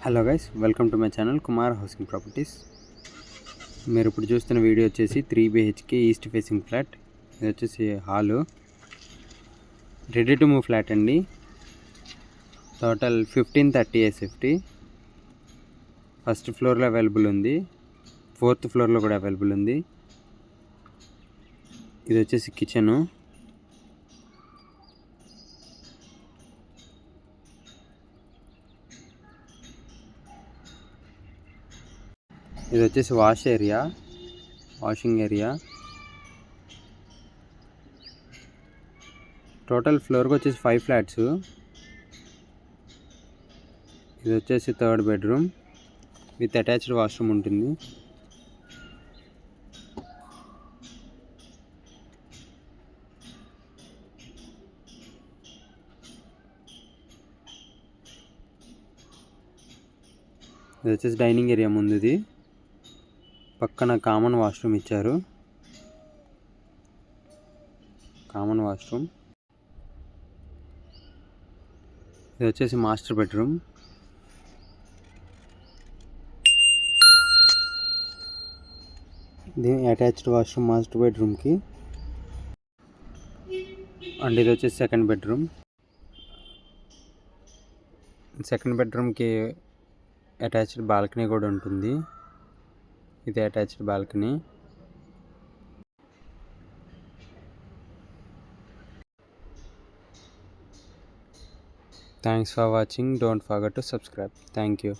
Hello guys, welcome to my channel Kumar housing properties. మీరు ఇప్పుడు చూస్తున్న వీడియో వచ్చేసి 3 BHK ఈస్ట్ ఫేసింగ్ ఫ్లాట్. ఇది వచ్చేసి hall, ready to move flat అండి. Total 1530 SFT. ఫస్ట్ ఫ్లోర్లో అవైలబుల్ ఉంది, 4th ఫ్లోర్లో కూడా అవైలబుల్ ఉంది. ఇది వచ్చేసి కిచెను. ఇది వచ్చేసి వాషింగ్ ఏరియా. టోటల్ ఫ్లోర్కి వచ్చేసి 5 ఫ్లాట్స్. ఇది వచ్చేసి 3rd bedroom with attached washroom ఉంటుంది. ఇది వచ్చేసి డైనింగ్ ఏరియా ముందుది. పక్కన కామన్ వాష్రూమ్ ఇచ్చారు. ఇది వచ్చేసి మాస్టర్ బెడ్రూమ్. ఇది అటాచ్డ్ వాష్రూమ్ మాస్టర్ బెడ్రూమ్కి. అండ్ ఇది వచ్చేసి సెకండ్ బెడ్రూమ్కి అటాచ్డ్ బాల్కనీ కూడా ఉంటుంది. ఇది attached balcony. Thanks for watching. Don't forget to subscribe. Thank you.